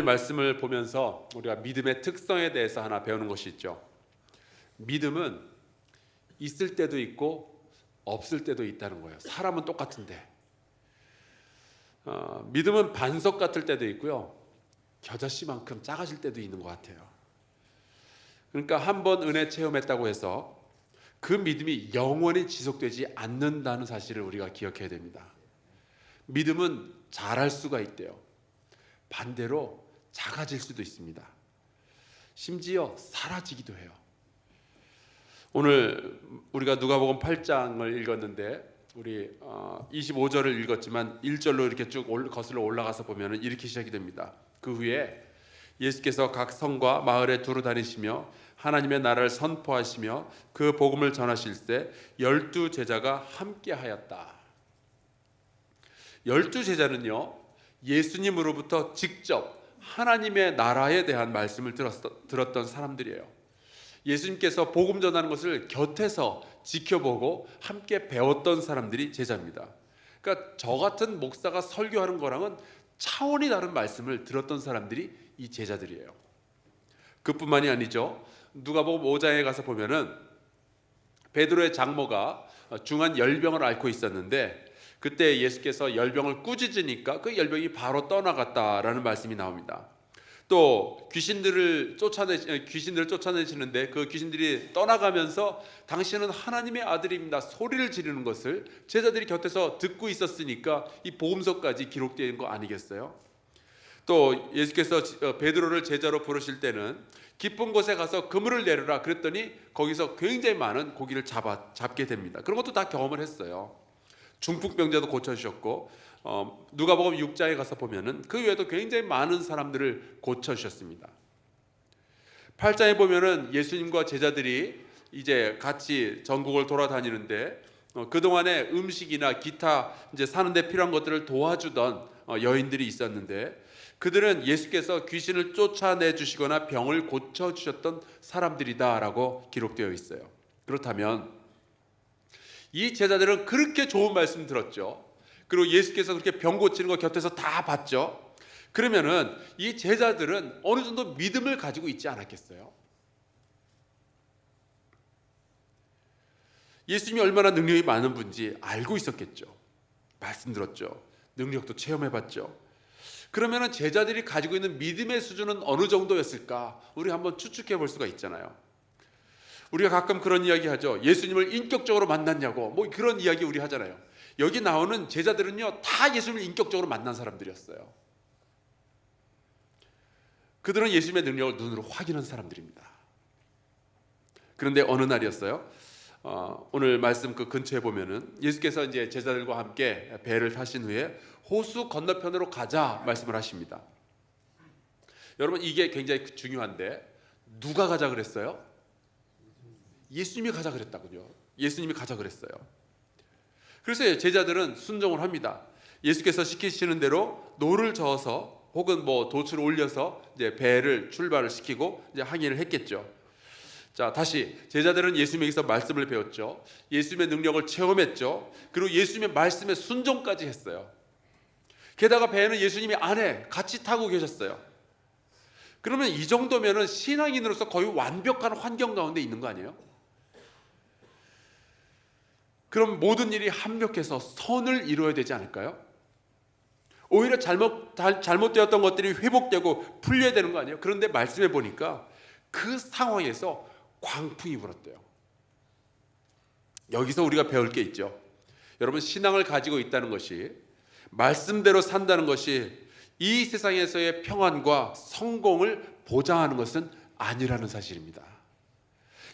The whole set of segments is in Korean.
말씀을 보면서 우리가 믿음의 특성에 대해서 하나 배우는 것이 있죠. 믿음은 있을 때도 있고 없을 때도 있다는 거예요. 사람은 똑같은데 믿음은 반석 같을 때도 있고요, 겨자씨만큼 작아질 때도 있는 것 같아요. 그러니까 한번 은혜 체험했다고 해서 그 믿음이 영원히 지속되지 않는다는 사실을 우리가 기억해야 됩니다. 믿음은 자랄 수가 있대요. 반대로 작아질 수도 있습니다. 심지어 사라지기도 해요. 오늘 우리가 누가복음 8장을 읽었는데 우리 25절을 읽었지만 1절로 이렇게 쭉 거슬러 올라가서 보면 이렇게 시작이 됩니다. 그 후에 예수께서 각 성과 마을에 두루 다니시며 하나님의 나라를 선포하시며 그 복음을 전하실 때 12제자가 함께 하였다. 12제자는요, 예수님으로부터 직접 하나님의 나라에 대한 말씀을 들었던 사람들이에요. 예수님께서 복음 전하는 것을 곁에서 지켜보고 함께 배웠던 사람들이 제자입니다. 그러니까 저 같은 목사가 설교하는 거랑은 차원이 다른 말씀을 들었던 사람들이 이 제자들이에요. 그뿐만이 아니죠. 누가복음 5장에 가서 보면은 베드로의 장모가 중한 열병을 앓고 있었는데 그때 예수께서 열병을 꾸짖으니까 그 열병이 바로 떠나갔다라는 말씀이 나옵니다. 또 귀신들을 쫓아내시는데 그 귀신들이 떠나가면서 당신은 하나님의 아들입니다 소리를 지르는 것을 제자들이 곁에서 듣고 있었으니까 이 복음서까지 기록되는 거 아니겠어요? 또 예수께서 베드로를 제자로 부르실 때는 깊은 곳에 가서 그물을 내려라 그랬더니 거기서 굉장히 많은 고기를 잡게 됩니다. 그런 것도 다 경험을 했어요. 중풍병자도 고쳐주셨고 누가복음 6장에 가서 보면은 그 외에도 굉장히 많은 사람들을 고쳐주셨습니다. 8장에 보면은 예수님과 제자들이 이제 같이 전국을 돌아다니는데 그동안에 음식이나 기타 이제 사는데 필요한 것들을 도와주던 여인들이 있었는데 그들은 예수께서 귀신을 쫓아내 주시거나 병을 고쳐 주셨던 사람들이다라고 기록되어 있어요. 그렇다면 이 제자들은 그렇게 좋은 말씀 들었죠. 그리고 예수께서 그렇게 병 고치는 거 곁에서 다 봤죠. 그러면은 이 제자들은 어느 정도 믿음을 가지고 있지 않았겠어요? 예수님이 얼마나 능력이 많은 분인지 알고 있었겠죠. 말씀 들었죠. 능력도 체험해봤죠. 그러면은 제자들이 가지고 있는 믿음의 수준은 어느 정도였을까? 우리 한번 추측해 볼 수가 있잖아요. 우리가 가끔 그런 이야기 하죠. 예수님을 인격적으로 만났냐고 뭐 그런 이야기 우리 하잖아요. 여기 나오는 제자들은요 다 예수님을 인격적으로 만난 사람들이었어요. 그들은 예수님의 능력을 눈으로 확인한 사람들입니다. 그런데 어느 날이었어요. 오늘 말씀 그 근처에 보면은 예수께서 이제 제자들과 함께 배를 타신 후에 호수 건너편으로 가자 말씀을 하십니다. 여러분 이게 굉장히 중요한데 누가 가자 그랬어요? 예수님이 가자 그랬다군요. 예수님이 가자 그랬어요. 그래서 제자들은 순종을 합니다. 예수께서 시키시는 대로 노를 저어서 혹은 뭐 돛을 올려서 이제 배를 출발을 시키고 이제 항해를 했겠죠. 자, 다시 제자들은 예수님에게서 말씀을 배웠죠. 예수님의 능력을 체험했죠. 그리고 예수님의 말씀에 순종까지 했어요. 게다가 배는 예수님이 안에 같이 타고 계셨어요. 그러면 이 정도면은 신앙인으로서 거의 완벽한 환경 가운데 있는 거 아니에요? 그럼 모든 일이 합력해서 선을 이루어야 되지 않을까요? 오히려 잘못되었던 것들이 회복되고 풀려야 되는 거 아니에요? 그런데 말씀해 보니까 그 상황에서 광풍이 불었대요. 여기서 우리가 배울 게 있죠. 여러분 신앙을 가지고 있다는 것이 말씀대로 산다는 것이 이 세상에서의 평안과 성공을 보장하는 것은 아니라는 사실입니다.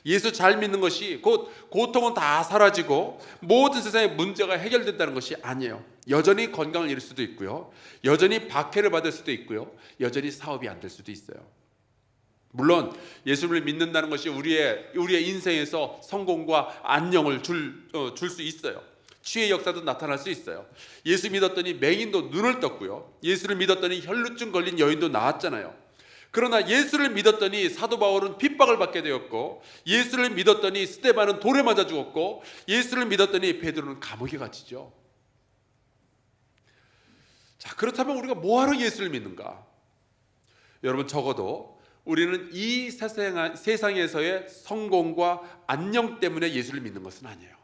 예수 잘 믿는 것이 곧 고통은 다 사라지고 모든 세상의 문제가 해결된다는 것이 아니에요. 여전히 건강을 잃을 수도 있고요, 여전히 박해를 받을 수도 있고요, 여전히 사업이 안 될 수도 있어요. 물론 예수를 믿는다는 것이 우리의 인생에서 성공과 안녕을 줄 수 있어요. 치유의 역사도 나타날 수 있어요. 예수 믿었더니 맹인도 눈을 떴고요, 예수를 믿었더니 혈루증 걸린 여인도 나았잖아요. 그러나 예수를 믿었더니 사도 바울은 핍박을 받게 되었고, 예수를 믿었더니 스데반은 돌에 맞아 죽었고, 예수를 믿었더니 베드로는 감옥에 갇히죠. 자, 그렇다면 우리가 뭐하러 예수를 믿는가? 여러분, 적어도 우리는 이 세상에서의 성공과 안녕 때문에 예수를 믿는 것은 아니에요.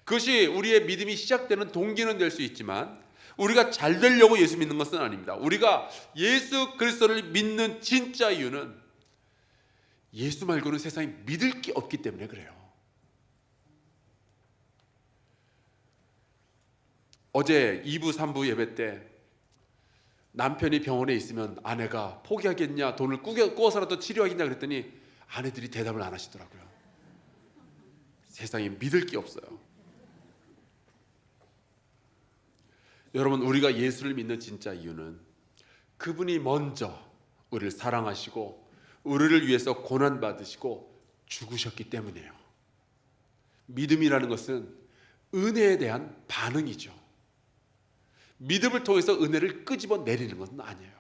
그것이 우리의 믿음이 시작되는 동기는 될 수 있지만 우리가 잘 되려고 예수 믿는 것은 아닙니다. 우리가 예수 그리스도를 믿는 진짜 이유는 예수 말고는 세상에 믿을 게 없기 때문에 그래요. 어제 2부 3부 예배 때 남편이 병원에 있으면 아내가 포기하겠냐, 돈을 꾸어서라도 치료하겠냐 그랬더니 아내들이 대답을 안 하시더라고요. 세상에 믿을 게 없어요. 여러분, 우리가 예수를 믿는 진짜 이유는 그분이 먼저 우리를 사랑하시고 우리를 위해서 고난받으시고 죽으셨기 때문이에요. 믿음이라는 것은 은혜에 대한 반응이죠. 믿음을 통해서 은혜를 끄집어 내리는 것은 아니에요.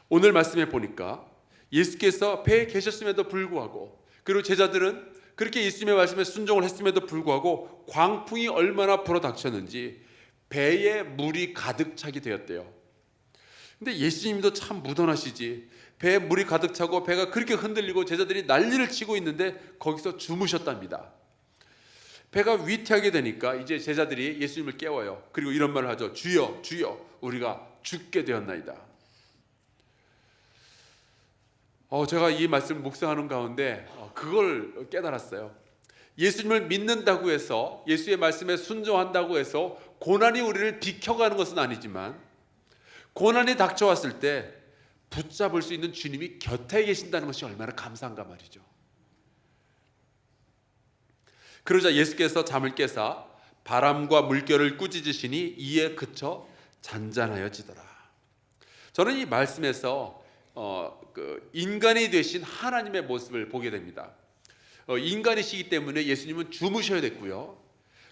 오늘 말씀에 보니까 예수께서 배에 계셨음에도 불구하고, 그리고 제자들은 그렇게 예수님의 말씀에 순종을 했음에도 불구하고 광풍이 얼마나 불어닥쳤는지 배에 물이 가득 차게 되었대요. 근데 예수님도 참 무던하시지. 배에 물이 가득 차고 배가 그렇게 흔들리고 제자들이 난리를 치고 있는데 거기서 주무셨답니다. 배가 위태하게 되니까 이제 제자들이 예수님을 깨워요. 그리고 이런 말을 하죠. 주여, 주여, 우리가 죽게 되었나이다. 제가 이 말씀을 묵상하는 가운데 그걸 깨달았어요. 예수님을 믿는다고 해서, 예수의 말씀에 순종한다고 해서 고난이 우리를 비켜가는 것은 아니지만 고난이 닥쳐왔을 때 붙잡을 수 있는 주님이 곁에 계신다는 것이 얼마나 감사한가 말이죠. 그러자 예수께서 잠을 깨사 바람과 물결을 꾸짖으시니 이에 그쳐 잔잔하여지더라. 저는 이 말씀에서 인간이 되신 하나님의 모습을 보게 됩니다. 인간이시기 때문에 예수님은 주무셔야 됐고요.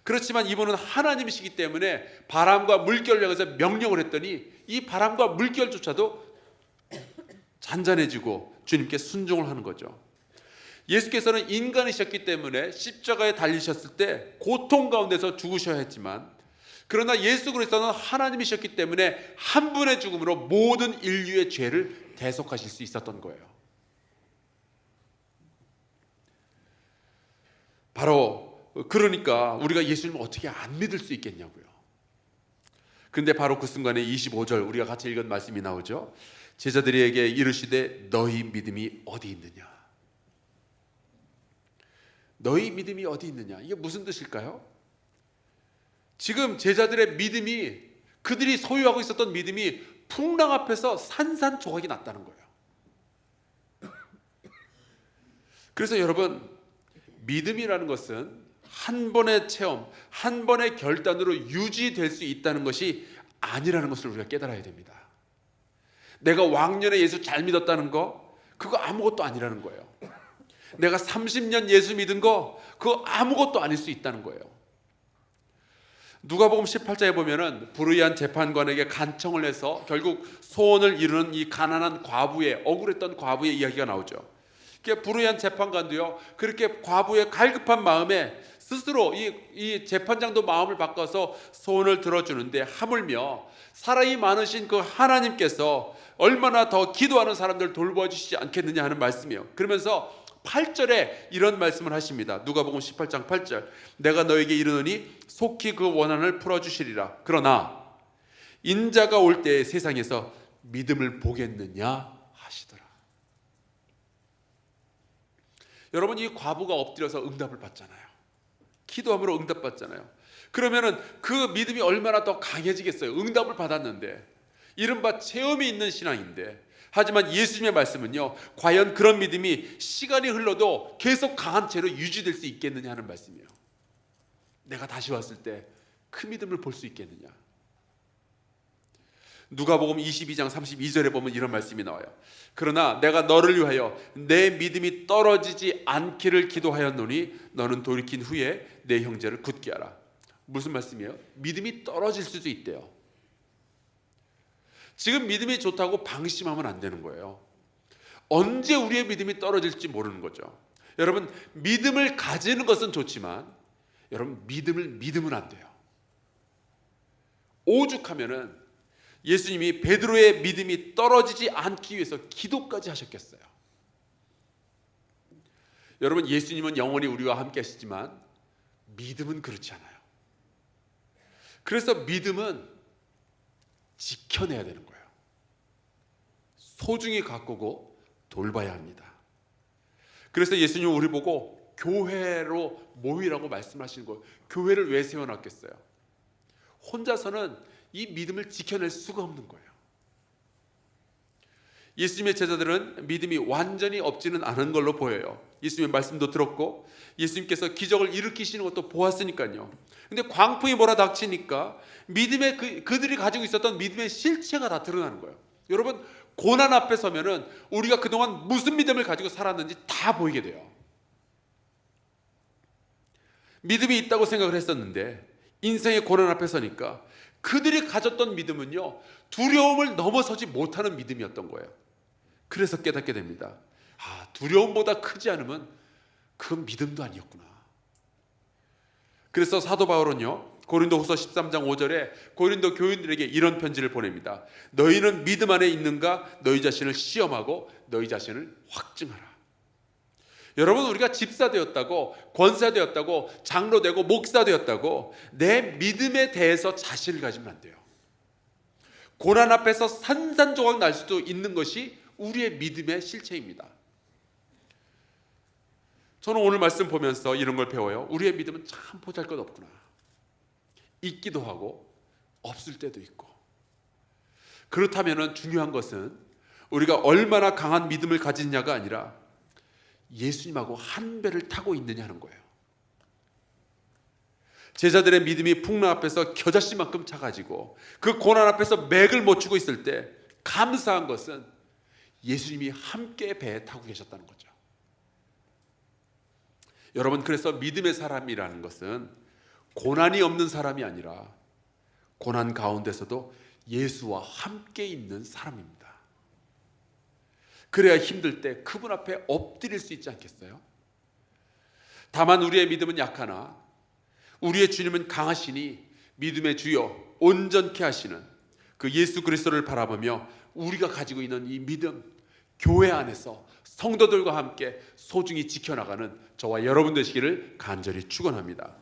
그렇지만 이분은 하나님이시기 때문에 바람과 물결을 향해서 명령을 했더니 이 바람과 물결조차도 잔잔해지고 주님께 순종을 하는 거죠. 예수께서는 인간이셨기 때문에 십자가에 달리셨을 때 고통 가운데서 죽으셔야 했지만, 그러나 예수 그리스도는 하나님이셨기 때문에 한 분의 죽음으로 모든 인류의 죄를 대속하실 수 있었던 거예요. 바로 그러니까 우리가 예수님을 어떻게 안 믿을 수 있겠냐고요. 근데 바로 그 순간에 25절 우리가 같이 읽은 말씀이 나오죠. 제자들에게 이르시되 너희 믿음이 어디 있느냐. 너희 믿음이 어디 있느냐. 이게 무슨 뜻일까요? 지금 제자들의 믿음이, 그들이 소유하고 있었던 믿음이 풍랑 앞에서 산산조각이 났다는 거예요. 그래서 여러분, 믿음이라는 것은 한 번의 체험, 한 번의 결단으로 유지될 수 있다는 것이 아니라는 것을 우리가 깨달아야 됩니다. 내가 왕년에 예수 잘 믿었다는 거, 그거 아무것도 아니라는 거예요. 내가 30년 예수 믿은 거, 그거 아무것도 아닐 수 있다는 거예요. 누가복음 18장에 보면은 불의한 재판관에게 간청을 해서 결국 소원을 이루는 이 가난한 과부의, 억울했던 과부의 이야기가 나오죠. 불의한 재판관도요, 그렇게 과부의 갈급한 마음에 스스로 이 재판장도 마음을 바꿔서 소원을 들어주는데, 하물며 사랑이 많으신 그 하나님께서 얼마나 더 기도하는 사람들 돌봐주시지 않겠느냐 하는 말씀이에요. 그러면서 8절에 이런 말씀을 하십니다. 누가복음 18장 8절. 내가 너에게 이르노니 속히 그 원한을 풀어주시리라. 그러나 인자가 올 때에 세상에서 믿음을 보겠느냐 하시더라. 여러분, 이 과부가 엎드려서 응답을 받잖아요. 기도함으로 응답받잖아요. 그러면은 그 믿음이 얼마나 더 강해지겠어요. 응답을 받았는데, 이른바 체험이 있는 신앙인데. 하지만 예수님의 말씀은요, 과연 그런 믿음이 시간이 흘러도 계속 강한 채로 유지될 수 있겠느냐 하는 말씀이에요. 내가 다시 왔을 때 그 믿음을 볼 수 있겠느냐. 누가복음 22장 32절에 보면 이런 말씀이 나와요. 그러나 내가 너를 위하여 내 믿음이 떨어지지 않기를 기도하였노니 너는 돌이킨 후에 내 형제를 굳게 하라. 무슨 말씀이에요? 믿음이 떨어질 수도 있대요. 지금 믿음이 좋다고 방심하면 안 되는 거예요. 언제 우리의 믿음이 떨어질지 모르는 거죠. 여러분, 믿음을 가지는 것은 좋지만 여러분, 믿음을 믿으면 안 돼요. 오죽하면은 예수님이 베드로의 믿음이 떨어지지 않기 위해서 기도까지 하셨겠어요? 여러분, 예수님은 영원히 우리와 함께 하시지만 믿음은 그렇지 않아요. 그래서 믿음은 지켜내야 되는 거예요. 소중히 가꾸고 돌봐야 합니다. 그래서 예수님은 우리 보고 교회로 모이라고 말씀하시는 거예요. 교회를 왜 세워놨겠어요? 혼자서는 이 믿음을 지켜낼 수가 없는 거예요. 예수님의 제자들은 믿음이 완전히 없지는 않은 걸로 보여요. 예수님의 말씀도 들었고 예수님께서 기적을 일으키시는 것도 보았으니까요. 근데 광풍이 몰아닥치니까 그들이 가지고 있었던 믿음의 실체가 다 드러나는 거예요. 여러분, 고난 앞에 서면은 우리가 그동안 무슨 믿음을 가지고 살았는지 다 보이게 돼요. 믿음이 있다고 생각을 했었는데 인생의 고난 앞에 서니까 그들이 가졌던 믿음은요, 두려움을 넘어서지 못하는 믿음이었던 거예요. 그래서 깨닫게 됩니다. 두려움보다 크지 않으면 그건 믿음도 아니었구나. 그래서 사도 바울은요, 고린도후서 13장 5절에 고린도 교인들에게 이런 편지를 보냅니다. 너희는 믿음 안에 있는가? 너희 자신을 시험하고 너희 자신을 확증하라. 여러분, 우리가 집사 되었다고, 권사 되었다고, 장로 되고 목사 되었다고 내 믿음에 대해서 자신을 가지면 안 돼요. 고난 앞에서 산산조각 날 수도 있는 것이 우리의 믿음의 실체입니다. 저는 오늘 말씀 보면서 이런 걸 배워요. 우리의 믿음은 참 보잘것없구나. 있기도 하고 없을 때도 있고. 그렇다면 중요한 것은 우리가 얼마나 강한 믿음을 가지느냐가 아니라 예수님하고 한 배를 타고 있느냐 하는 거예요. 제자들의 믿음이 풍랑 앞에서 겨자씨만큼 작아지고 그 고난 앞에서 맥을 못 추고 있을 때 감사한 것은 예수님이 함께 배에 타고 계셨다는 거죠. 여러분, 그래서 믿음의 사람이라는 것은 고난이 없는 사람이 아니라 고난 가운데서도 예수와 함께 있는 사람입니다. 그래야 힘들 때 그분 앞에 엎드릴 수 있지 않겠어요? 다만 우리의 믿음은 약하나 우리의 주님은 강하시니 믿음의 주여 온전케 하시는 그 예수 그리스도를 바라보며 우리가 가지고 있는 이 믿음, 교회 안에서 성도들과 함께 소중히 지켜나가는 저와 여러분 되시기를 간절히 축원합니다.